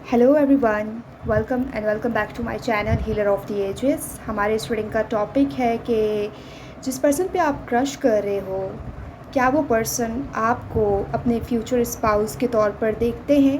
Hello everyone, welcome back to my channel healer of the ages. हमारे इस reading का topic है कि जिस पर्सन पे आप क्रश कर रहे हो, क्या वो पर्सन आपको अपने फ्यूचर स्पाउस के तौर पर देखते हैं?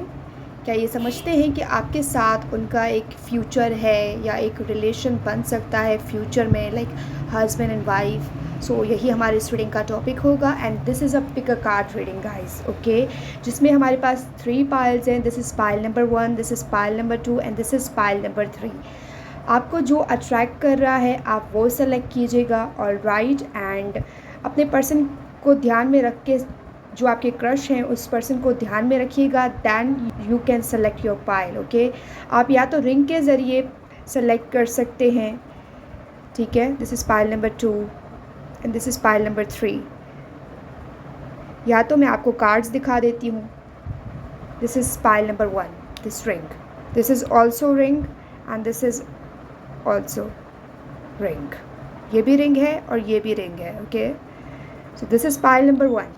क्या ये समझते हैं कि आपके साथ उनका एक फ्यूचर है या एक रिलेशन बन सकता है फ्यूचर में, like husband and wife? So यही हमारे इस रीडिंग का टॉपिक होगा and this is a pick a card reading guys, okay, जिसमें हमारे पास 3 पाइल्स हैं। This is pile number 1, this is pile number 2 and this is pile number 3। आपको जो अट्रैक्ट कर रहा है आप वो सेलेक्ट कीजिएगा, और राइट, एंड अपने पर्सन को ध्यान में रख के, जो आपके क्रश हैं उस पर्सन को ध्यान में रखिएगा, then you can select your pile, okay. आप या तो रिंग के ज़रिए सेलेक्ट कर सकते हैं, ठीक है। This is pile number 2 and this is pile number 3। या तो मैं आपको कार्ड्स दिखा देती हूँ। This is pile number 1, this ring, this is also ring and this is also ring. ये भी रिंग है और ये भी रिंग है, okay. So this is pile number 1,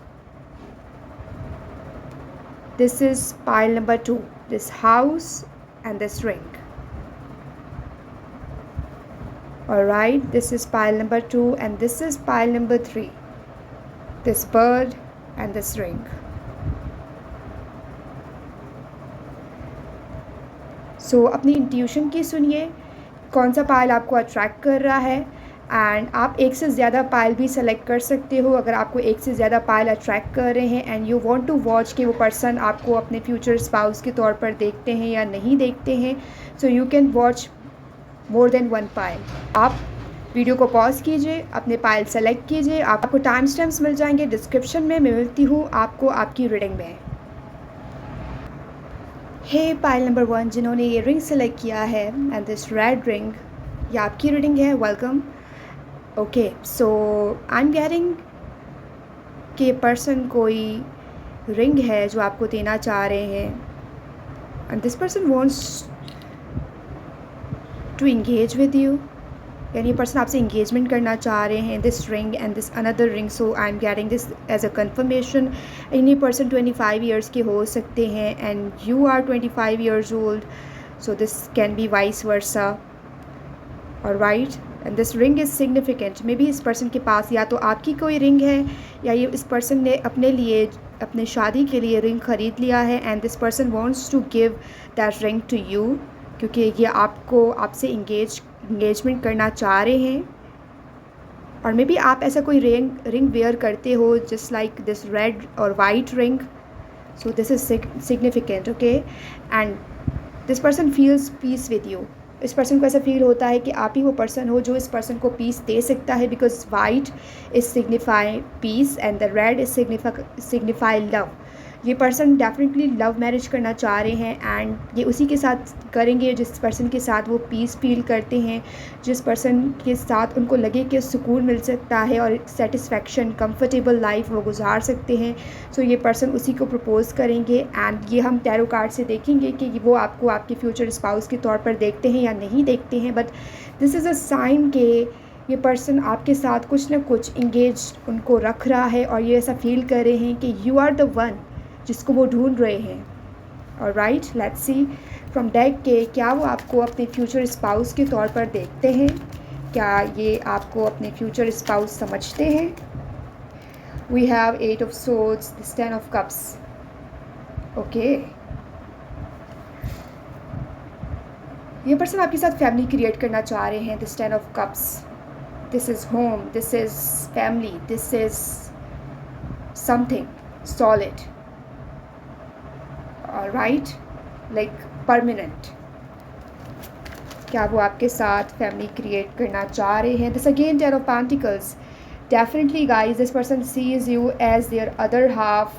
this is pile number 2, this house and this ring. Alright, this is pile number 2 and this is pile number 3, this bird and this ring. So अपनी intuition की सुनिए, कौन सा pile आपको attract कर रहा है, and आप एक से ज़्यादा पाइल भी सेलेक्ट कर सकते हो अगर आपको एक से ज़्यादा पाइल अट्रैक्ट कर रहे हैं and you want to watch कि वो पर्सन आपको अपने फ्यूचर स्पाउस के तौर पर देखते हैं या नहीं देखते हैं। So you can watch more than 1 pile. आप वीडियो को पॉज कीजिए, अपने पाइल सेलेक्ट कीजिए। आपको टाइम स्टैम्प्स मिल जाएंगे डिस्क्रिप्शन में। मैं मिलती हूँ आपको आपकी रीडिंग में। हे पाइल नंबर 1 जिन्होंने ये रिंग सेलेक्ट किया है एंड दिस रेड रिंग, ये आपकी रीडिंग है, welcome. Okay, so I am getting कि पर्सन कोई रिंग है जो आपको देना चाह रहे हैं and this person wants to engage with you, यानी ये पर्सन आपसे इंगेजमेंट करना चाह रहे हैं। This ring and this another ring, so I am getting this as a confirmation. ये पर्सन 25 ईयर्स के हो सकते हैं and you are 25 years old, so this can B vice versa, alright. And this ring is significant. May be इस person के पास या तो आपकी कोई रिंग है या ये इस पर्सन ने अपने लिए, अपने शादी के लिए रिंग ख़रीद लिया है and this person wants to give that ring to you, क्योंकि ये आपको, आपसे इंगेजमेंट करना चाह रहे हैं। और मे बी आप ऐसा कोई रिंग वेयर करते हो जस्ट लाइक दिस रेड और white ring, so this is significant, okay. And this person feels piece with you. इस पर्सन को ऐसा फील होता है कि आप ही वो पर्सन हो जो इस पर्सन को पीस दे सकता है, because white is signify peace and the red is signify love. ये पर्सन डेफिनेटली लव मैरिज करना चाह रहे हैं एंड ये उसी के साथ करेंगे जिस पर्सन के साथ वो पीस फील करते हैं, जिस पर्सन के साथ उनको लगे कि सुकून मिल सकता है और सेटिस्फैक्शन, कंफर्टेबल लाइफ वो गुजार सकते हैं। सो ये पर्सन उसी को प्रपोज़ करेंगे एंड ये हम टैरो कार्ड से देखेंगे कि वो आपको आपके फ्यूचर स्पाउस के तौर पर देखते हैं या नहीं देखते हैं। But this is a sign कि ये पर्सन आपके साथ कुछ ना कुछ इंगेज उनको रख रहा है और ये ऐसा फील कर रहे हैं कि यू आर द वन जिसको वो ढूंढ रहे हैं। Alright, let's see from deck के क्या वो आपको अपने फ्यूचर स्पाउस के तौर पर देखते हैं, क्या ये आपको अपने फ्यूचर स्पाउस समझते हैं। We have 8 of swords, this 10 of cups, okay. ये पर्सन आपके साथ फैमिली क्रिएट करना चाह रहे हैं, this 10 of cups. This is home, this is family, this is something solid, right, like permanent. क्या वो आपके साथ फैमिली क्रिएट करना चाह रहे हैं। This again 10 of pentacles. Definitely guys this person sees you as their other half,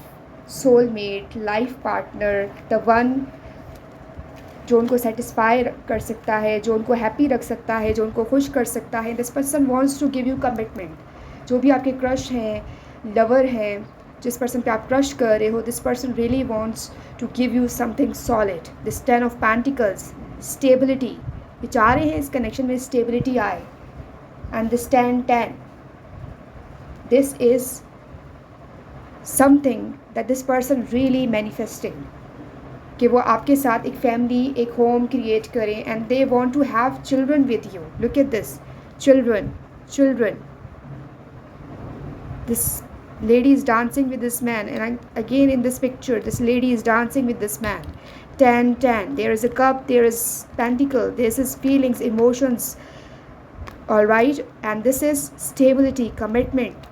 soulmate, life partner, the one जो उनको सेटिस्फाई कर सकता है, जो उनको हैप्पी रख सकता है, जो उनको खुश कर सकता है। This person wants to give you commitment. जो भी आपके क्रश हैं, लवर हैं, जिस पर्सन पे आप क्रश कर रहे हो, this person really wants to give you something solid. This 10 of pentacles, stability. ये चाह रहे हैं इस कनेक्शन में स्टेबिलिटी आए। And this 10, this is something that this person really manifesting, कि वो आपके साथ एक फैमिली, एक होम क्रिएट करें, and they want to have children with you. Look at this, children. This lady is dancing with this man, and again in this picture this lady is dancing with this man. 10. There is a cup, there is pentacle, this is feelings, emotions. All right, and this is stability, commitment.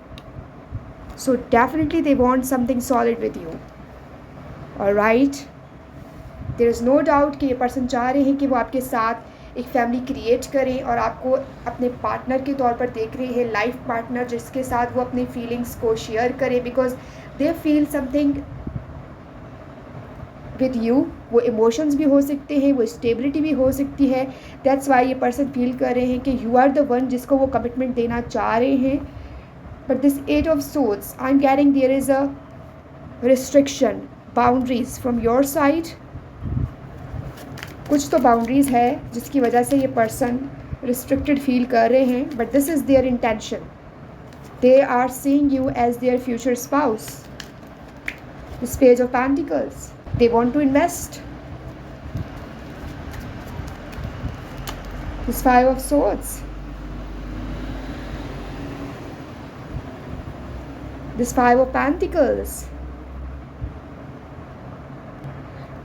So definitely they want something solid with you. All right, there is no doubt कि ये person चाह रहे हैं कि वो आपके साथ एक फैमिली क्रिएट करें और आपको अपने पार्टनर के तौर पर देख रहे हैं, लाइफ पार्टनर जिसके साथ वो अपनी फीलिंग्स को शेयर करें, because they feel something with you. वो इमोशंस भी हो सकते हैं, वो स्टेबिलिटी भी हो सकती है. दैट्स वाई ये पर्सन फील कर रहे हैं कि यू आर द वन जिसको वो कमिटमेंट देना चाह रहे हैं. But this 8 of swords, I am getting there is a restriction, boundaries from your side. कुछ तो बाउंड्रीज़ है जिसकी वजह से ये पर्सन रिस्ट्रिक्टेड फील कर रहे हैं, but this is their intention. They are seeing you as their future spouse. This page of pentacles, they want to invest. This 5 of swords, this 5 of pentacles.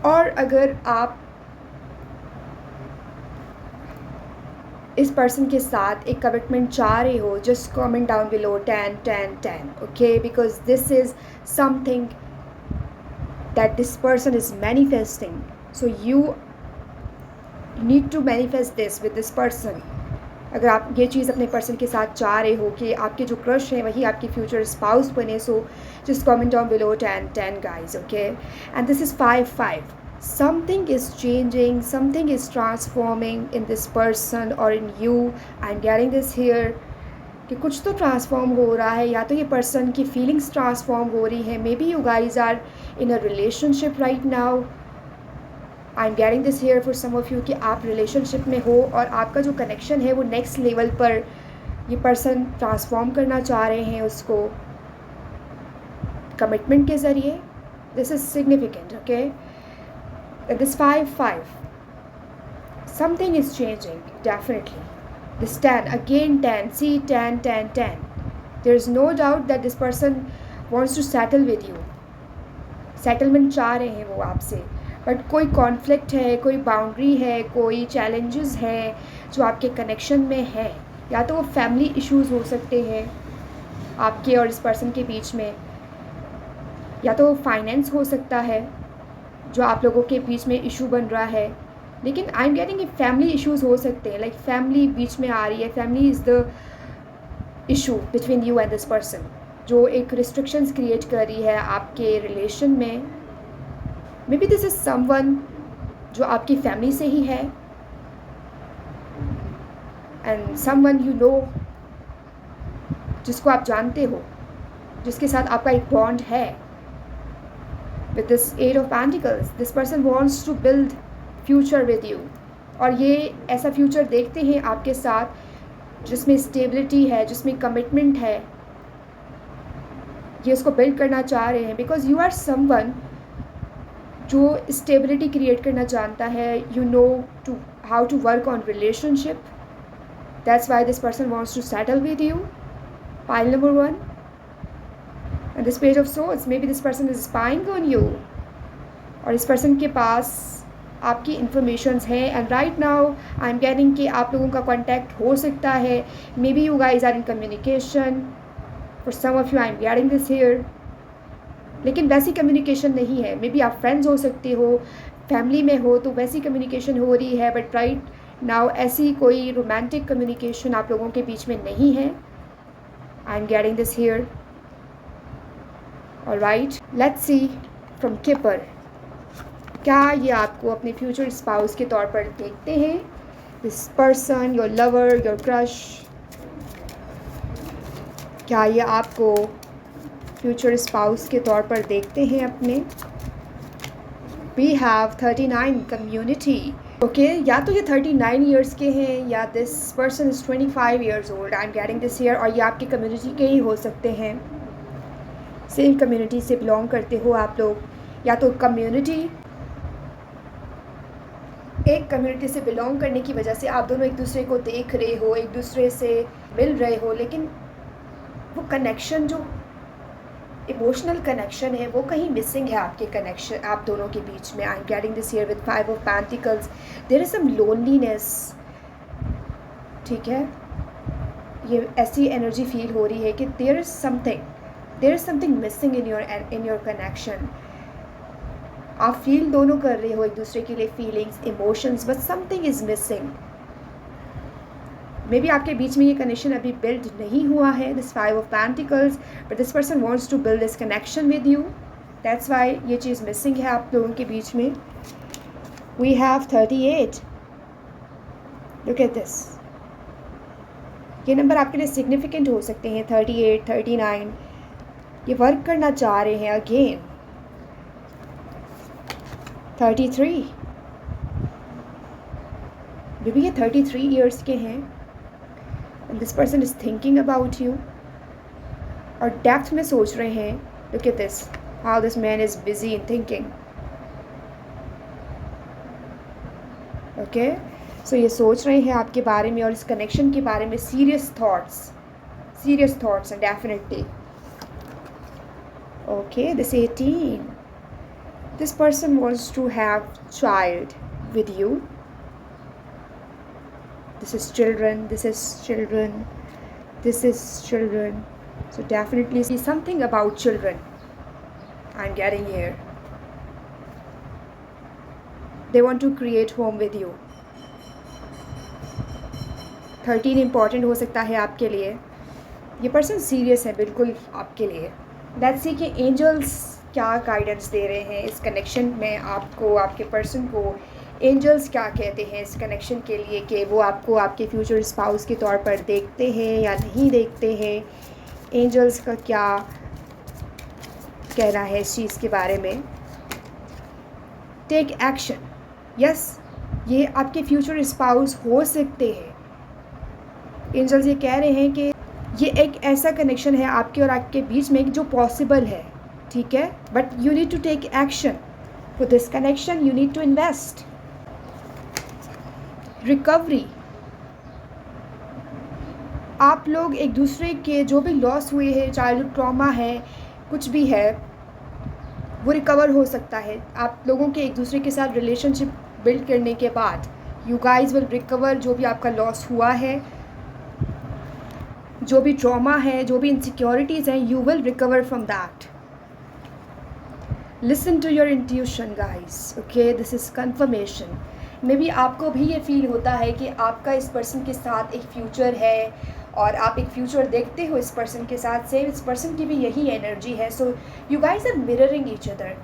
और अगर आप इस पर्सन के साथ एक कमिटमेंट चाह रहे हो, just comment down below 10. Okay, because this is something that this person is manifesting. So you need to manifest this with this person. अगर आप ये चीज़ अपने पर्सन के साथ चाह रहे हो कि आपके जो क्रश हैं वही आपकी फ्यूचर स्पाउस बने, so just comment down below 10 guys. Okay, and this is 5. Something is changing, something is transforming in this person or in you. I'm getting this here कि कुछ तो ट्रांसफॉर्म हो रहा है, या तो ये पर्सन की फीलिंग्स ट्रांसफॉर्म हो रही है. May be you guys are in a relationship right now. I am getting this here for some of you कि आप रिलेशनशिप में हो और आपका जो कनेक्शन है वो नेक्स्ट लेवल पर ये पर्सन ट्रांसफॉर्म करना चाह रहे हैं उसको कमिटमेंट के ज़रिए. This is significant. Okay, this 5. Something is changing, definitely. This 10, again 10, see 10. There is no doubt that this person wants to settle with you. Settlement चाह रहे हैं वो आपसे, बट कोई कॉन्फ्लिक्ट है, कोई बाउंड्री है, कोई चैलेंजेस हैं जो आपके कनेक्शन में है. या तो वो फैमिली इश्यूज़ हो सकते हैं आपके और इस पर्सन के बीच में, या तो फाइनेंस हो सकता है जो आप लोगों के बीच में इशू बन रहा है. लेकिन आई एम गेटिंग कि फैमिली इश्यूज हो सकते हैं, लाइक फैमिली बीच में आ रही है. Family is the issue between you and this person, जो एक रिस्ट्रिक्शंस क्रिएट कर रही है आपके रिलेशन में. मे बी दिस इज़ समवन जो आपकी फैमिली से ही है, एंड समवन यू नो, जिसको आप जानते हो, जिसके साथ आपका एक बॉन्ड है. With this 8 of Pentacles, this person wants to build future with you. और ये ऐसा फ्यूचर देखते हैं आपके साथ जिसमें स्टेबिलिटी है, जिसमें कमिटमेंट है. ये उसको बिल्ड करना चाह रहे हैं बिकॉज यू आर समवन जो स्टेबिलिटी क्रिएट करना जानता है. You know to how to work on relationship. That's why this person wants to settle with you. Pile number 1. And this page of swords, maybe this person is spying on you. और इस person के पास आपकी informations हैं, and right now I am getting कि आप लोगों का contact हो सकता है. May be you guys are in communication. For some of you I am getting this here. लेकिन वैसी कम्युनिकेशन नहीं है. मे बी आप फ्रेंड्स हो सकते हो, फैमिली में हो तो वैसी कम्युनिकेशन हो रही है, बट राइट नाउ ऐसी कोई रोमांटिक कम्युनिकेशन आप लोगों के बीच में नहीं है. आई am getting this here. Alright, let's see from Kipper. क्या ये आपको अपने फ्यूचर स्पाउस के तौर पर देखते हैं? This person, your lover, your crush. क्या ये आपको फ्यूचर स्पाउस के तौर पर देखते हैं अपने? We have 39 community. ओके, या तो ये 39 ईयर्स के हैं या this person is 25 years old. I am getting this year. और ये आपकी कम्युनिटी के ही हो सकते हैं. सेम कम्युनिटी से बिलोंग करते हो आप लोग, या तो कम्युनिटी एक कम्युनिटी से बिलोंग करने की वजह से आप दोनों एक दूसरे को देख रहे हो, एक दूसरे से मिल रहे हो, लेकिन वो कनेक्शन जो इमोशनल कनेक्शन है वो कहीं मिसिंग है आपके कनेक्शन आप दोनों के बीच में. I am getting this here with 5 of Pentacles. There is some loneliness. ठीक है, ये ऐसी एनर्जी फील हो रही है कि there is something missing in your connection. आप फील दोनों कर रहे हो एक दूसरे के लिए feelings, emotions, but something is missing. Maybe आपके बीच में ये कनेक्शन अभी बिल्ड नहीं हुआ है, this 5 of Pentacles, but this person wants to build this connection with you. That's why ये चीज़ मिसिंग है आप लोगों के बीच में. We have 38. Look at this. ये नंबर आपके लिए सिग्निफिकेंट हो सकते हैं. 38, 39. ये वर्क करना चाह रहे हैं अगेन. 33. बेबी ये 33 ईयर्स के हैं. And this person is thinking about you. और डेप्थ में सोच रहे हैं. Look at this. How this man is busy in thinking. Okay? So ये सोच रहे हैं आपके बारे में और इस कनेक्शन के बारे में serious thoughts and definitely. Okay, this 18. This person wants to have child with you. This is children. So definitely see something about children. I'm getting here. They want to create home with you. 13 important हो सकता है आपके लिए. ये person serious है बिल्कुल आपके लिए. लेट्स सी कि एंजल्स क्या गाइडेंस दे रहे हैं इस कनेक्शन में आपको, आपके पर्सन को. एंजल्स क्या कहते हैं इस कनेक्शन के लिए कि वो आपको आपके फ्यूचर स्पाउस के तौर पर देखते हैं या नहीं देखते हैं. एंजल्स का क्या कहना है इस चीज़ के बारे में. Take action. यस, ये आपके फ्यूचर स्पाउस हो सकते हैं. एंजल्स ये कह रहे हैं कि ये एक ऐसा कनेक्शन है आपके और आपके बीच में जो पॉसिबल है. ठीक है, but you need to take action. For this connection you need to invest. Recovery. आप लोग एक दूसरे के जो भी लॉस हुए हैं, चाइल्डहुड ट्रॉमा है, कुछ भी है, वो रिकवर हो सकता है. आप लोगों के एक दूसरे के साथ रिलेशनशिप बिल्ड करने के बाद यू गाइज विल रिकवर. जो भी आपका लॉस हुआ है, जो भी ट्रॉमा है, जो भी इनसिक्योरिटीज़ हैं, you will recover from that. Listen to your intuition guys. Okay, this is confirmation. Maybe आपको भी ये फील होता है कि आपका इस पर्सन के साथ एक फ्यूचर है और आप एक फ्यूचर देखते हो इस पर्सन के साथ. सेम इस पर्सन की भी यही एनर्जी है. So you guys are mirroring each other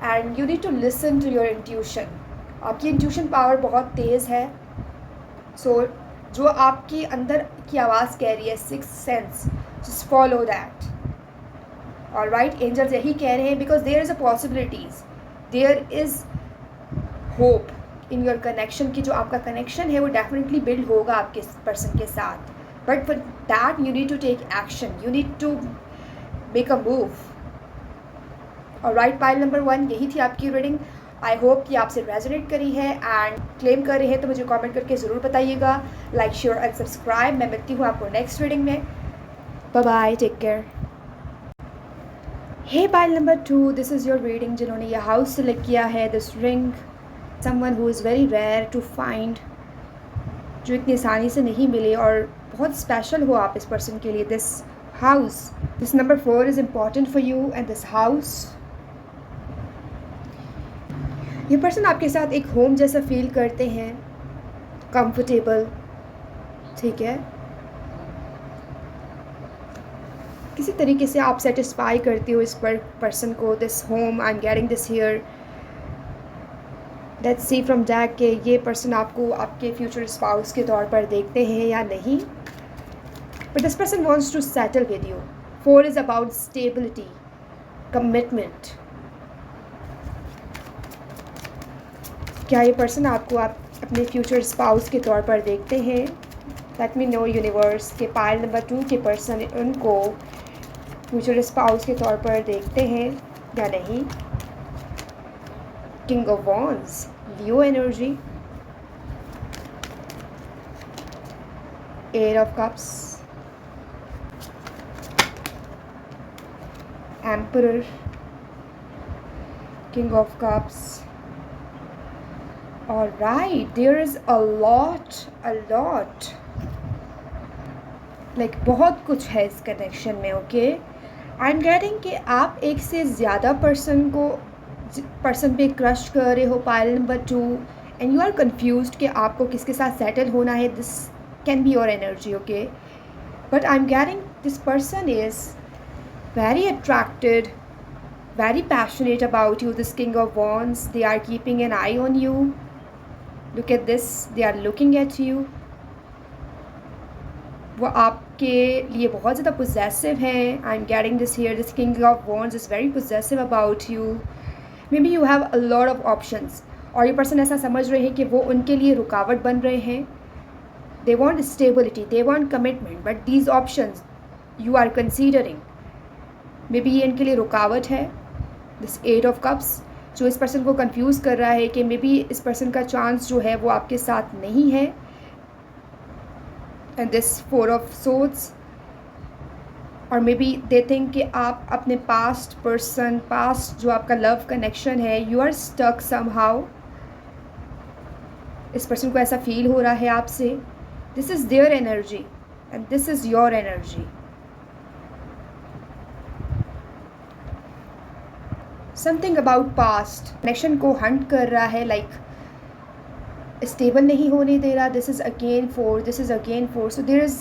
and you need to listen to your intuition. आपकी इंट्यूशन पावर बहुत तेज़ है. सो जो आपकी अंदर की आवाज़ कह रही है, sixth sense, just follow that. Alright, angels यही कह रहे हैं because there is a possibilities, there is hope in your connection की जो आपका कनेक्शन है वो डेफिनेटली बिल्ड होगा आपके पर्सन के साथ. But for that you need to take action, you need to make a move. Alright, pile number 1 यही थी आपकी रीडिंग. आई होप कि आपसे रेजोनेट करी है एंड क्लेम कर रहे हैं तो मुझे कमेंट करके ज़रूर बताइएगा. Like, share and subscribe. मैं मिलती हूँ आपको नेक्स्ट रीडिंग में. Bye bye, take care. Hey pile number 2, this is your reading. जिन्होंने यह हाउस सेलेक्ट किया है, this ring, someone who is very rare to find, जो इतनी आसानी से नहीं मिले और बहुत स्पेशल हो आप इस पर्सन के लिए. This house, this number 4 is important for you and this house. ये पर्सन आपके साथ एक होम जैसा फील करते हैं, कंफर्टेबल. ठीक है, किसी तरीके से आप सेटिस्फाई करते हो इस पर्सन को. This home, I am getting this here. Let's see from deck कि ये पर्सन आपको आपके फ्यूचर स्पाउस के तौर पर देखते हैं या नहीं. But this person wants to settle with you. 4 is about stability, commitment. क्या ये पर्सन आपको आप अपने फ्यूचर स्पाउस के तौर पर देखते हैं? लेट मी नो यूनिवर्स के पाइल नंबर 2 के पर्सन उनको फ्यूचर स्पाउस के तौर पर देखते हैं या नहीं. King of wands, Leo energy. 8 of Cups, Emperor, King of Cups. Alright, there is a lot like बहुत कुछ है इस कनेक्शन में. ओके, आई एम गेटिंग कि आप एक से ज़्यादा पर्सन पे क्रश कर रहे हो, pile number 2, and you are confused कि आपको किसके साथ सेटल होना है. This can be your energy. Okay, but I am getting this person is very attracted, very passionate about you. This King of Wands, they are keeping an eye on you. Look at this, they are looking at you. वो आपके लिए बहुत ज़्यादा possessive हैं. I'm getting this here. This King of Wands is very possessive about you. Maybe you have a lot of options. और ये person ऐसा समझ रहे हैं कि वो उनके लिए रुकावट बन रहे हैं. They want stability, they want commitment, but these options you are considering. May be ये इनके लिए रुकावट है. दिस 8 ऑफ कप्स जो इस पर्सन को कंफ्यूज कर रहा है कि मे बी इस पर्सन का चांस जो है वो आपके साथ नहीं है. एंड दिस 4 ऑफ सोर्ड्स, और मे बी दे थिंक कि आप अपने पास्ट जो आपका लव कनेक्शन है, यू आर स्टक समहाउ. इस पर्सन को ऐसा फील हो रहा है आपसे. This is their energy and this is your energy. Something about past connection को हंट कर रहा है, लाइक स्टेबल नहीं होने दे रहा. This is again 4, this is again 4. So there is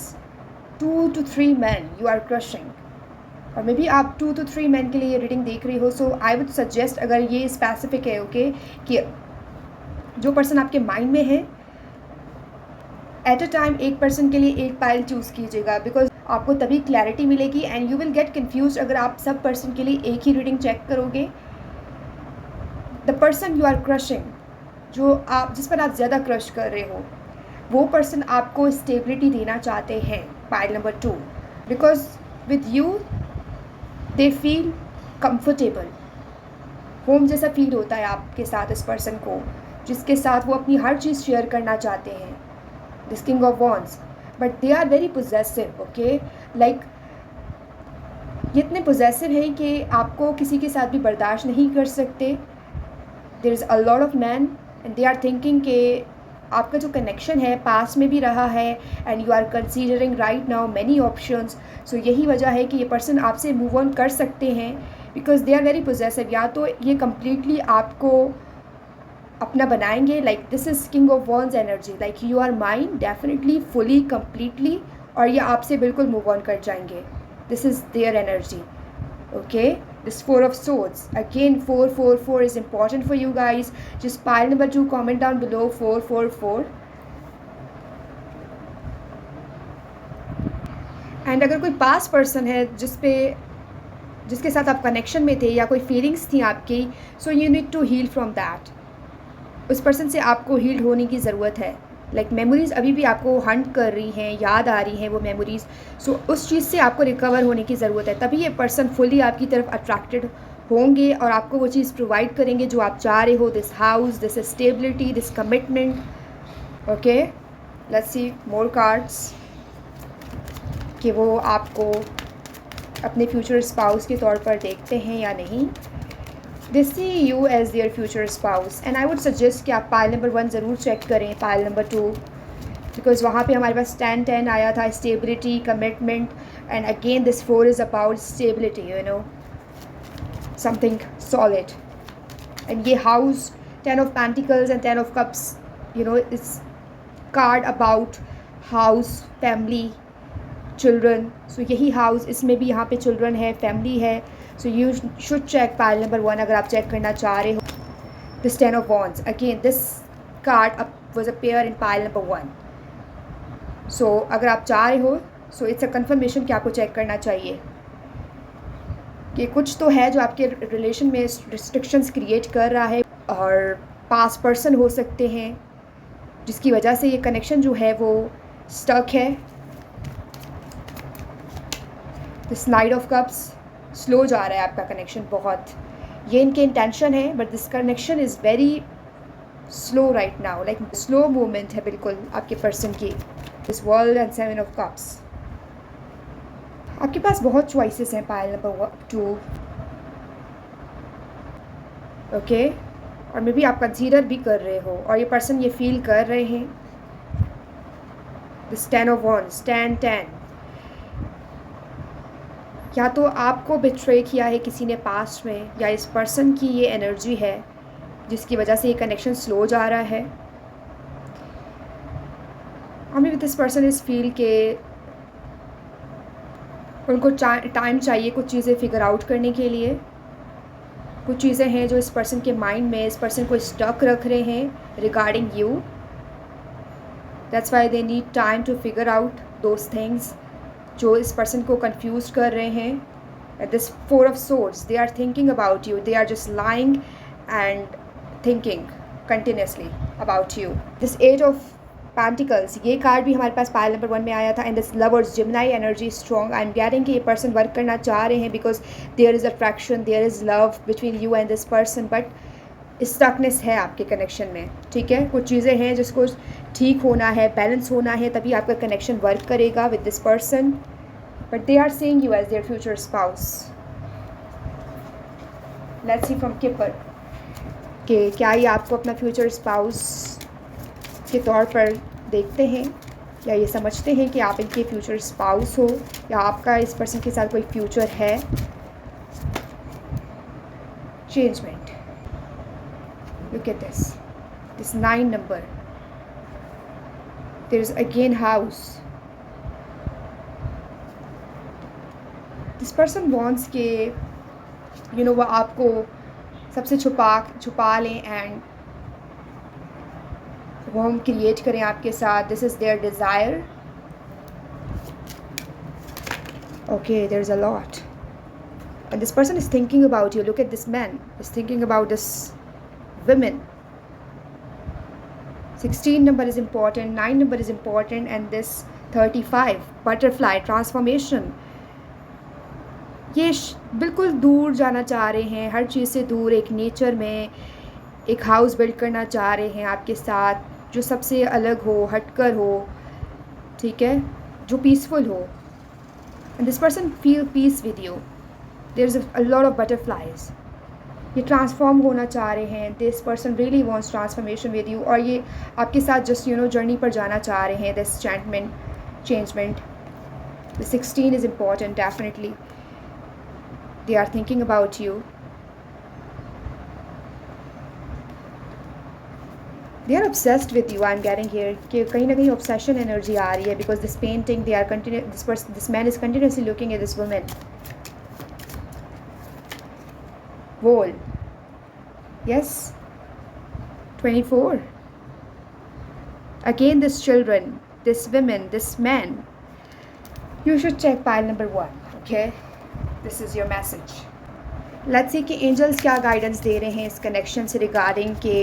2 to 3 men you are crushing, और मे बी आप 2 to 3 men के लिए रीडिंग देख रही हो. सो आई वुड सजेस्ट, अगर ये स्पेसिफिक है ओके, कि जो पर्सन आपके माइंड में है, एट अ टाइम एक पर्सन के लिए एक पाइल चूज़ कीजिएगा, बिकॉज आपको तभी क्लैरिटी मिलेगी. And you will get confuse अगर आप सब पर्सन के लिए एक ही रीडिंग चेक करोगे. The person you are crushing, जिस पर आप ज़्यादा क्रश कर रहे हो, वो पर्सन आपको स्टेबिलिटी देना चाहते हैं, pile number 2, because with you they feel comfortable. Home जैसा फील होता है आपके साथ इस पर्सन को, जिसके साथ वो अपनी हर चीज़ शेयर करना चाहते हैं. This king of wands, but they are very possessive. Okay, like ये इतने पोजेसिव हैं कि आपको किसी के साथ भी बर्दाश्त नहीं कर सकते. There is a lot of man and they are thinking कि आपका जो कनेक्शन है पास्ट में भी रहा है, and you are considering right now many options. सो यही वजह है कि ये पर्सन आपसे मूव ऑन कर सकते हैं, because they are very possessive. या तो ये कम्प्लीटली आपको अपना बनाएंगे, like this is king of wands energy, like you are mine definitely fully completely, और ये आपसे बिल्कुल मूव ऑन कर जाएंगे. This is their energy. Okay, this 4 of swords, again 4 is important for you guys. Just pile number 2, comment down below 4. And अगर कोई past person है जिसके साथ आप कनेक्शन में थे, या कोई फीलिंग्स थी आपकी, so you need to heal from that. उस पर्सन से आपको हील होने की ज़रूरत है. लाइक मेमोरीज़ अभी भी आपको हंट कर रही हैं, याद आ रही हैं वो मेमोरीज़. सो उस चीज़ से आपको रिकवर होने की ज़रूरत है. तभी ये पर्सन फुली आपकी तरफ अट्रैक्टेड होंगे और आपको वो चीज़ प्रोवाइड करेंगे जो आप चाह रहे हो. This house, this stability, this commitment. Okay, let's C more cards कि वो आपको अपने फ्यूचर स्पाउस के तौर पर देखते हैं या नहीं. They see you as their future spouse, and I would suggest कि आप पाइल नंबर 1 ज़रूर चेक करें, पाइल नंबर 2, बिकॉज वहाँ पे हमारे पास 10 आया था, stability, commitment, and again this 4 is about stability, you know, something solid. And ये house 10 of pentacles and 10 of cups, you know, it's card about house, family, children. So यही house, इसमें भी यहाँ पे चिल्ड्रन है, फैमिली है. So you should check pile number 1 अगर आप चेक करना चाह रहे हो. This 10 of Wands, again this card was a pair in pile number 1. So अगर आप चाह रहे हो, so it's a confirmation कि आपको चेक करना चाहिए कि कुछ तो है जो आपके रिलेशन में restrictions क्रिएट कर रहा है, और पास्ट पर्सन हो सकते हैं जिसकी वजह से ये कनेक्शन जो है वो स्टक है. This Knight of Cups, slow जा रहा है आपका कनेक्शन बहुत. ये इनके इंटेंशन है, but this connection is very slow right now, like slow movement है बिल्कुल आपके पर्सन की। This world and 7 of cups. आपके पास बहुत चॉइसेस हैं पाइल नंबर 2, ओके। और मे बी आप कंसीडर भी कर रहे हो और ये पर्सन ये फील कर रहे हैं। दिस 10 ऑफ wands, 10 या तो आपको बिट्रे किया है किसी ने पास्ट में, या इस पर्सन की ये एनर्जी है जिसकी वजह से ये कनेक्शन स्लो जा रहा है। और मे बी दिस पर्सन इस फील के उनको टाइम चाहिए कुछ चीज़ें फिगर आउट करने के लिए। कुछ चीज़ें हैं जो इस पर्सन के माइंड में इस पर्सन को स्टक रख रहे हैं regarding you. That's why they need time to figure out those things जो इस पर्सन को कंफ्यूज कर रहे हैं। This 4 of swords, they are thinking about you, they are just lying and thinking continuously about you. This 8 of Pentacles, ये card भी हमारे पास पाइल नंबर 1 में आया था। And this lovers Gemini energy strong. I am getting कि ये person work करना चाह रहे हैं because there is attraction, there is love between you and this person, but stuckness है आपके कनेक्शन में, ठीक है। कुछ चीज़ें हैं जिसको ठीक होना है, बैलेंस होना है, तभी आपका कनेक्शन वर्क करेगा with this person. But they are seeing you as their future spouse. Let's see from keeper कि क्या ये आपको अपना फ्यूचर स्पाउस के तौर पर देखते हैं, या ये समझते हैं कि आप इनके फ्यूचर स्पाउस हो, या आपका इस पर्सन के साथ कोई फ्यूचर है। Changement, look at this 9 number, there is again house. This person wants के वो आपको सबसे छुपा लें एंड वो हम क्रिएट करें आपके साथ। This is their desire, okay. There is a lot and this person is thinking about you. Look at this man is thinking about this women. 16 number is important, 9 number is important, and this 35 butterfly transformation. ये बिल्कुल दूर जाना चाह रहे हैं, हर चीज़ से दूर, एक नेचर में एक हाउस बिल्ड करना चाह रहे हैं आपके साथ जो सबसे अलग हो, हटकर हो, ठीक है, जो पीसफुल हो। And this person feel peace with you. There is a lot of butterflies. ये ट्रांसफॉर्म होना चाह रहे हैं। This person really wants transformation with you, और ये आपके साथ जस्ट जर्नी पर जाना चाह रहे हैं। This changement, the 16 is important definitely. They are thinking about you. They are obsessed with you. I am getting here कि कहीं ना कहीं obsession energy आ रही है because this painting they are this man is continuously looking at this woman. Wall, yes, 24. Again this children, this women, this man. You should check pile number 1, okay? This is your message. Let's see कि angels क्या guidance दे रहे हैं इस connection से regarding के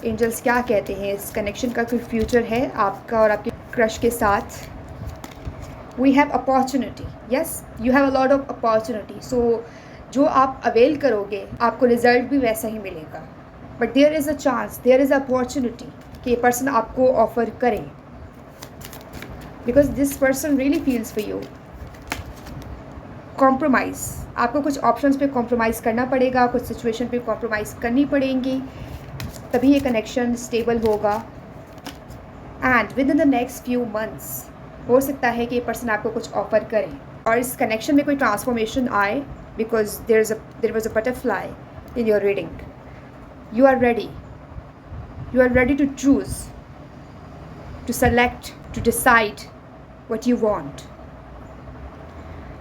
angels क्या कहते हैं। इस कनेक्शन का कोई फ्यूचर है आपका और आपके क्रश के साथ। We have opportunity, yes, you have a lot of opportunity. So जो आप अवेल करोगे आपको रिजल्ट भी वैसा ही मिलेगा। But there is a chance, there is a opportunity कि ये पर्सन आपको ऑफर करें because this person really feels for you. Compromise, आपको कुछ ऑप्शंस पे कॉम्प्रोमाइज़ करना पड़ेगा, कुछ सिचुएशन पे कॉम्प्रोमाइज़ करनी पड़ेंगी, तभी ये कनेक्शन स्टेबल होगा। And with in the next few months हो सकता है कि ये पर्सन आपको कुछ ऑफर करें और इस कनेक्शन में कोई ट्रांसफॉर्मेशन आए because there was a butterfly in your reading. You are ready to choose, to select, to decide what you want.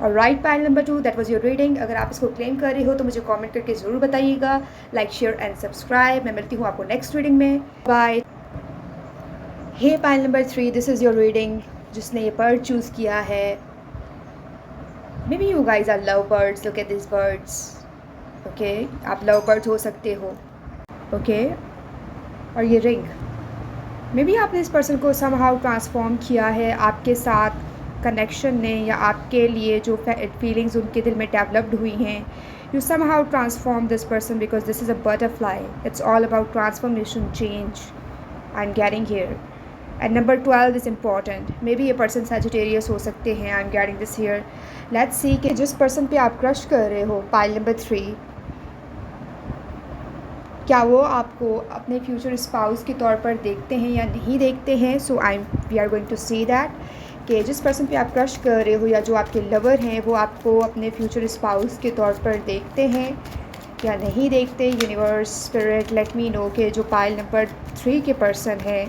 और right pile number 2, that was your reading. अगर आप इसको क्लेम कर रहे हो तो मुझे कमेंट करके ज़रूर बताइएगा। Like, share and subscribe. मैं मिलती हूँ आपको नेक्स्ट रीडिंग में। Bye. Hey pile number 3, this is your reading. जिसने ये बर्ड चूज़ किया है, may be you guys are love birds. Look at this birds, okay. आप लव बर्ड्स हो सकते हो, ओके। और ये रिंग, मे बी आपने इस पर्सन को समहाउ ट्रांसफॉर्म किया है आपके साथ कनेक्शन ने, या आपके लिए जो फीलिंग्स उनके दिल में डेवलप्ड हुई हैं, You somehow transform this person because this is a butterfly. It's all about transformation, change. I'm getting here. And number 12 is important. Maybe ये person Sagittarius हो सकते हैं. I'm getting this here. Let's see कि जिस person पे आप crush कर रहे हो, pile number 3, क्या वो आपको अपने फ्यूचर स्पाउस के तौर पर देखते हैं या नहीं देखते हैं. So we are going to see that कि जिस पर्सन पे आप क्रश कर रहे हो या जो आपके लवर हैं वो आपको अपने फ्यूचर स्पाउस के तौर पर देखते हैं या नहीं देखते. Universe, spirit, let me know कि जो पाइल नंबर 3 के पर्सन हैं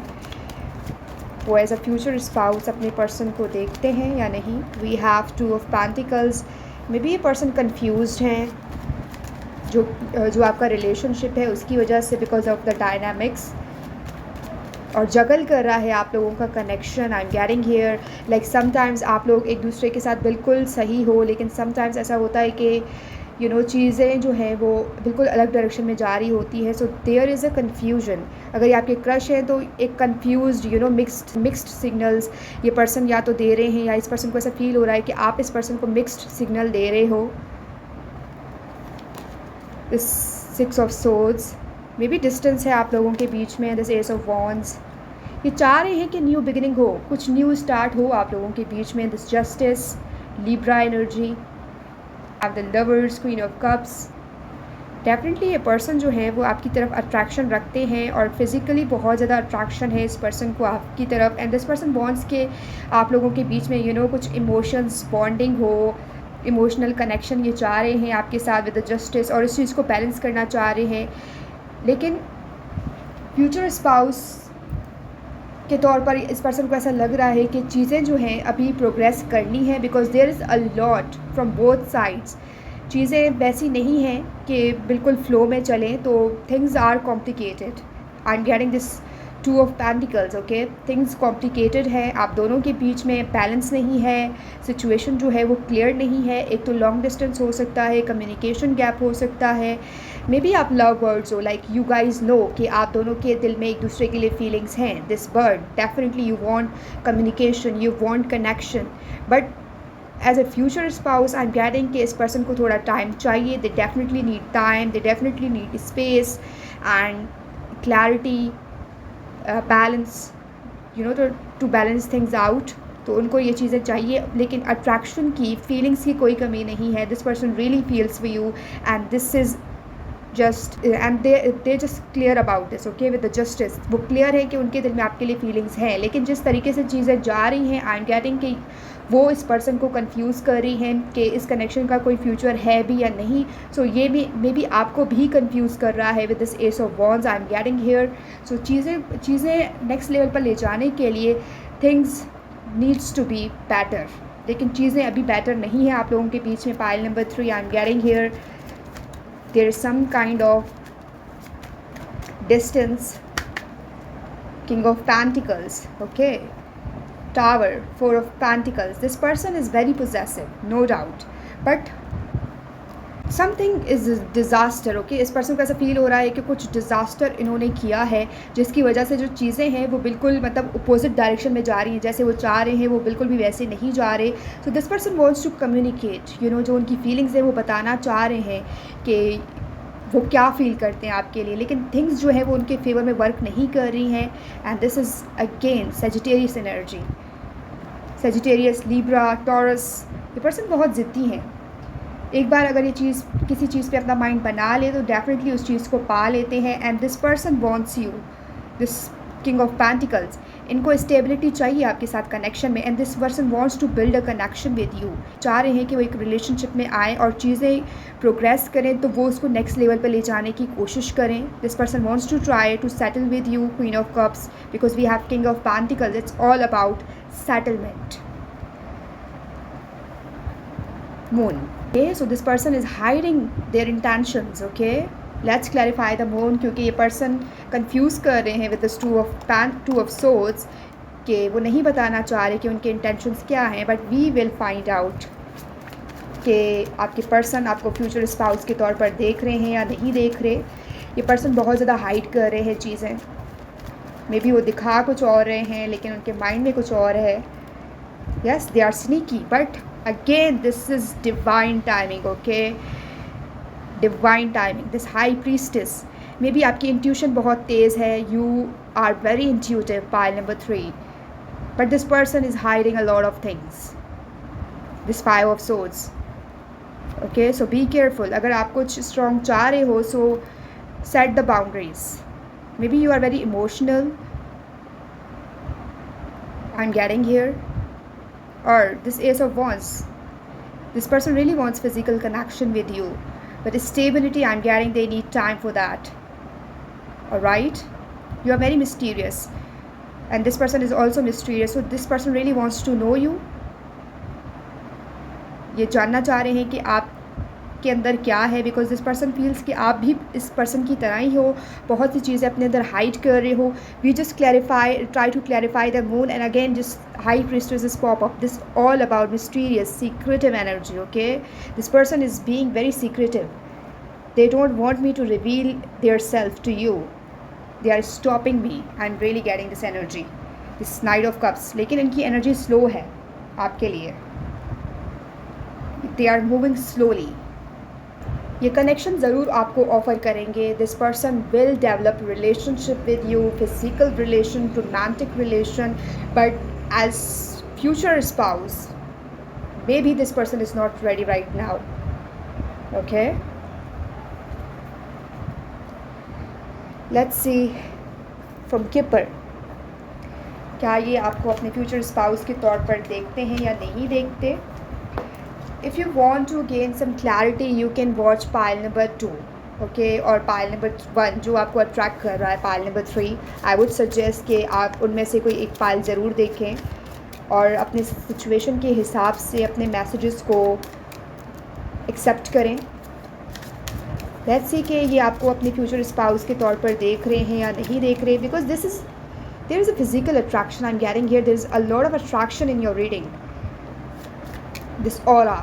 वो एज अ फ्यूचर स्पाउस अपने पर्सन को देखते हैं या नहीं. We have 2 of pentacles. May be ये पर्सन कन्फ्यूज्ड हैं जो आपका रिलेशनशिप है उसकी वजह से, बिकॉज ऑफ द डायनामिक्स, और जगल कर रहा है आप लोगों का connection. I am getting here like sometimes आप लोग एक दूसरे के साथ बिल्कुल सही हो, लेकिन समटाइम्स ऐसा होता है कि चीज़ें जो हैं वो बिल्कुल अलग डायरेक्शन में जा रही होती है. So there is a confusion. अगर ये आपके क्रश हैं तो एक कन्फ्यूज्ड मिक्स्ड सिग्नल्स ये पर्सन या तो दे रहे हैं, या इस पर्सन को ऐसा फील हो रहा है कि आप इस पर्सन को मिक्स्ड सिग्नल दे रहे हो. This 6 of swords, may be distance है आप लोगों के बीच में. दिस एस ऑफ वॉन्ड्स, ये चाह रहे हैं कि न्यू बिगिनिंग हो, कुछ न्यू स्टार्ट हो आप लोगों के बीच में. This justice, Libra energy, have the lovers, queen of cups. Definitely ये पर्सन जो है वो आपकी तरफ अट्रैक्शन रखते हैं और फिज़िकली बहुत ज़्यादा अट्रैक्शन है इस पर्सन को आपकी तरफ. एंड दिस पर्सन वॉन्ट्स के आप लोगों के बीच में कुछ इमोशंस बॉन्डिंग हो, इमोशनल कनेक्शन ये चाह रहे हैं आपके साथ विद द जस्टिस, और इस चीज़ को बैलेंस करना चाह रहे हैं. लेकिन फ्यूचर स्पाउस के तौर पर इस पर्सन को ऐसा लग रहा है कि चीज़ें जो हैं अभी प्रोग्रेस करनी है, because there is a lot from both sides. चीज़ें वैसी नहीं हैं कि बिल्कुल फ्लो में चलें, तो things are complicated. I am getting this 2 of pentacles. Okay, things complicated है, आप दोनों के बीच में बैलेंस नहीं है, सिचुएशन जो है वो क्लियर नहीं है. एक तो लॉन्ग डिस्टेंस हो सकता है, कम्युनिकेशन गैप हो सकता है, मे बी आप लव बर्ड्स हो, लाइक यू गाइज नो कि आप दोनों के दिल में एक दूसरे के लिए फीलिंग्स हैं. This bird definitely you want communication, you want connection, but as a future spouse I am getting कि इस पर्सन को थोड़ा टाइम चाहिए. They definitely need time, they definitely need space and clarity, balance, to balance things out. तो उनको ये चीज़ें चाहिए, लेकिन अट्रैक्शन की, फीलिंग्स की कोई कमी नहीं है. This person really feels for you and this is just and they just clear about this. Okay, with the justice वो क्लियर है कि उनके दिल में आपके लिए फीलिंग्स हैं, लेकिन जिस तरीके से चीज़ें जा रही हैं आई एम गेटिंग कि वो इस पर्सन को कंफ्यूज कर रही हैं कि इस कनेक्शन का कोई फ्यूचर है भी या नहीं. सो ये भी मे बी आपको भी कंफ्यूज कर रहा है with this ace of wands. I am getting here. So चीज़ें नेक्स्ट लेवल पर ले जाने के लिए things needs to be better, लेकिन चीज़ें अभी बेटर नहीं है आप लोगों के बीच में. Pile number 3, I am getting here there is some kind of distance. King of Pentacles, okay, Tower, 4 of Pentacles. This person is very possessive, no doubt, but something is disaster. Okay, इस person को ऐसा feel हो रहा है कि कुछ disaster इन्होंने किया है जिसकी वजह से जो चीज़ें हैं वो बिल्कुल मतलब अपोजिट डायरेक्शन में जा रही हैं. जैसे वो चाह रहे हैं वो बिल्कुल भी वैसे नहीं जा रहे. So this person wants to communicate, जो उनकी फीलिंग्स हैं वो बताना चाह रहे हैं कि वो क्या फ़ील करते हैं आपके लिए, लेकिन थिंग्स जो है वो उनके फेवर में वर्क नहीं कर रही हैं. And this is again Sagittarius energy. Sagittarius, Libra, taurus. ये पर्सन बहुत ज़िद्दी हैं. एक बार अगर ये चीज़ किसी चीज़ पे अपना माइंड बना ले तो डेफिनेटली उस चीज़ को पा लेते हैं. And this person wants you, this king of pentacles, इनको स्टेबिलिटी चाहिए आपके साथ कनेक्शन में. And this person wants to build a connection with you. चाह रहे हैं कि वो एक रिलेशनशिप में आए और चीज़ें प्रोग्रेस करें, तो वो उसको नेक्स्ट लेवल पर ले जाने की कोशिश करें. This person wants to try to settle with you, queen of cups, because we have king of pentacles. It's all about settlement. Moon. Okay, so this person is hiding their intentions. Okay, let's clarify the moon, क्योंकि ये person confuse कर रहे हैं with this two of swords कि वो नहीं बताना चाह रहे कि उनके intentions क्या हैं. But we will find out कि आपके person आपको future spouse के तौर पर देख रहे हैं या नहीं देख रहे. ये person बहुत ज़्यादा hide कर रहे हैं चीज़ें. मे बी वो दिखा कुछ और रहे हैं लेकिन उनके माइंड में कुछ और है. Yes, they are sneaky, but again this is divine timing. Okay, divine timing, this high priestess, may be आपकी इंट्यूशन बहुत तेज़ है, you are very intuitive, pile number 3, but this person is hiding a lot of things, this 5 of swords. Okay, so be careful. अगर आप कुछ strong चाह रहे हो, so set the boundaries. May B you are very emotional, I am getting here, और this ace of wands, this person really wants physical connection with you, but stability, I'm getting they need time for that. All right, you are very mysterious, and this person is also mysterious, so this person really wants to know you. ये जानना चाह रहे हैं कि आपके अंदर क्या है, बिकॉज दिस पर्सन फील्स कि आप भी इस पर्सन की तरह ही हो, बहुत सी चीज़ें अपने अंदर हाइड कर रहे हो। We just clarify, try to clarify the moon, and again just high priestess pop up, this all about mysterious secretive energy. Okay, this person is being very secretive, they don't want me to reveal their self to you, they are stopping me, I am really getting this energy, this knight of cups. लेकिन इनकी energy slow है आपके लिए, they are moving slowly. ये connection ज़रूर आपको offer करेंगे। This person will develop relationship with you, physical relation, romantic relation, but as future spouse may be this person is not ready right now. Okay, let's see from keeper, क्या ये आपको अपने future spouse के तौर पर देखते हैं या नहीं देखते। If you want to gain some clarity, you can watch pile number 2, okay, और pile number 1 जो आपको अट्रैक्ट कर रहा है, pile number 3, I would suggest कि आप उनमें से कोई एक पाइल ज़रूर देखें और अपने सिचुएशन के हिसाब से अपने मैसेजेस को एक्सेप्ट करें। लेट्स सी कि ये आपको अपने फ्यूचर स्पाउस के तौर पर देख रहे हैं या नहीं देख रहे, because there is a physical attraction, I am getting here, there is a lot of attraction in your reading, this aura.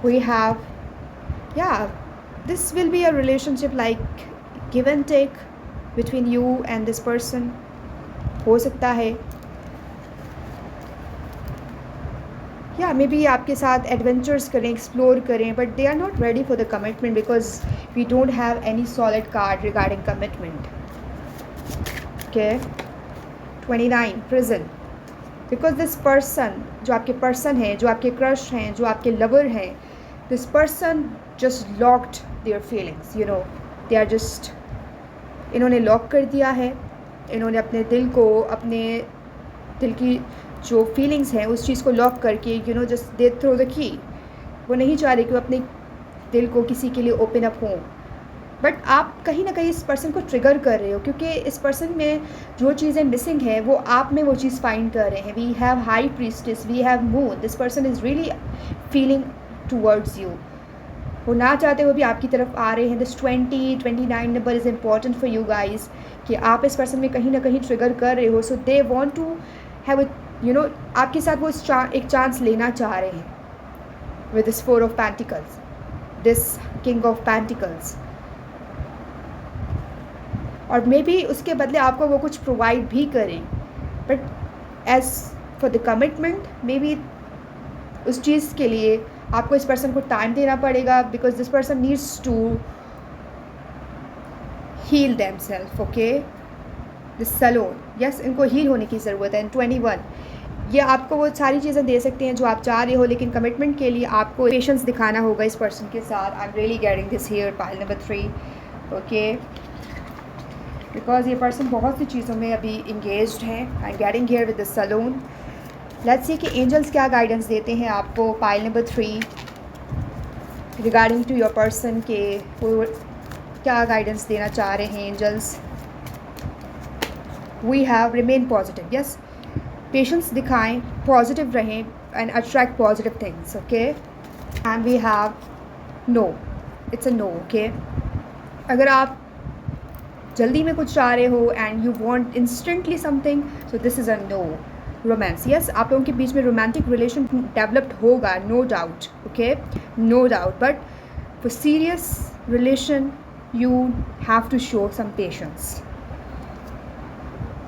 We have, yeah, this will be a relationship like give and take between you and this person, हो सकता है। या may be आपके साथ adventures करें, explore करें, but they are not ready for the commitment because we don't have any solid card regarding commitment. Okay, 29 prison, because this person, जो आपके पर्सन हैं, जो आपके क्रश हैं, जो आपके लवर हैं, this person just locked their feelings, you know, they are just, इन्होंने लॉक कर दिया है, इन्होंने अपने दिल को, अपने दिल की जो फीलिंग्स हैं उस चीज़ को लॉक करके, you know, just they throw the key. वो नहीं चाह रहे कि वो अपने दिल को किसी के लिए ओपन अप हों, बट आप कहीं ना कहीं इस पर्सन को ट्रिगर कर रहे हो, क्योंकि इस पर्सन में जो चीज़ें मिसिंग है वो आप में वो चीज़ फाइंड कर रहे हैं। We have high priestess, we have moon, this person is really feeling towards you, वो ना चाहते हुए भी आपकी तरफ आ रहे हैं। This 29 number is important for you guys, कि आप इस पर्सन में कहीं ना कहीं ट्रिगर कर रहे हो, so they want to have a, you know, आपके साथ वो एक चांस लेना चाह रहे हैं with this 4 of pentacles, this king of pentacles, और मे बी उसके बदले आपको वो कुछ प्रोवाइड भी करें, but as for the commitment may be उस चीज़ के लिए आपको इस पर्सन को टाइम देना पड़ेगा, because this person needs to heal them self. Okay, this salon, yes, इनको हील होने की ज़रूरत है। एंड 21, ये आपको वो सारी चीज़ें दे सकते हैं जो आप चाह रहे हो, लेकिन कमिटमेंट के लिए आपको पेशेंस दिखाना होगा इस पर्सन के साथ। I am really getting this here, pile number 3। Okay, because ये पर्सन बहुत सी चीज़ों में अभी इंगेज्ड हैं। I am getting here with the salon. Let's see कि एंजल्स क्या गाइडेंस देते हैं आपको, pile number 3, regarding to your person, के वो क्या गाइडेंस देना चाह रहे हैं angels. We have remain positive, yes, patience दिखाएं, पॉजिटिव रहें and attract positive things. Okay, and we have no, it's a no. Okay, अगर आप जल्दी में कुछ चाह रहे हो and you want instantly something, so this is a no. Romance, yes, आप लोगों के बीच में रोमांटिक रिलेशन डेवलप्ड होगा, no doubt. Okay, no doubt, but for serious relation you have to show some patience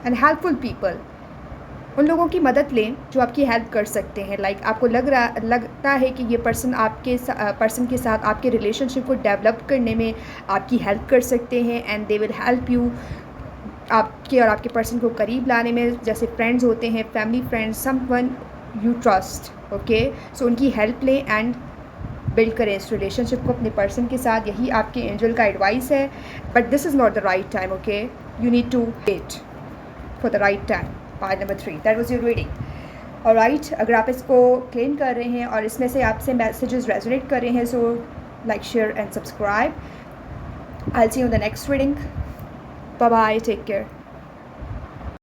and helpful people, उन लोगों की मदद लें जो आपकी हेल्प कर सकते हैं। लाइक आपको लगता है कि ये पर्सन पर्सन के साथ आपके रिलेशनशिप को डेवलप करने में आपकी हेल्प कर सकते हैं, and they will help you आपके और आपके पर्सन को करीब लाने में, जैसे फ्रेंड्स होते हैं, family friends, someone you trust. Okay, so उनकी हेल्प लें एंड बिल्ड करें इस रिलेशनशिप को अपने पर्सन के साथ। यही आपके एंजल का एडवाइस है, but this is not the right time. Okay, you need to wait for the right time. Part number 3, that was your reading. Alright, अगर आप इसको क्लेम कर रहे हैं और इसमें से आपसे मैसेजेस रेजोनेट कर रहे हैं, so like, share and subscribe. I will see you in the next reading. Bye bye, take care.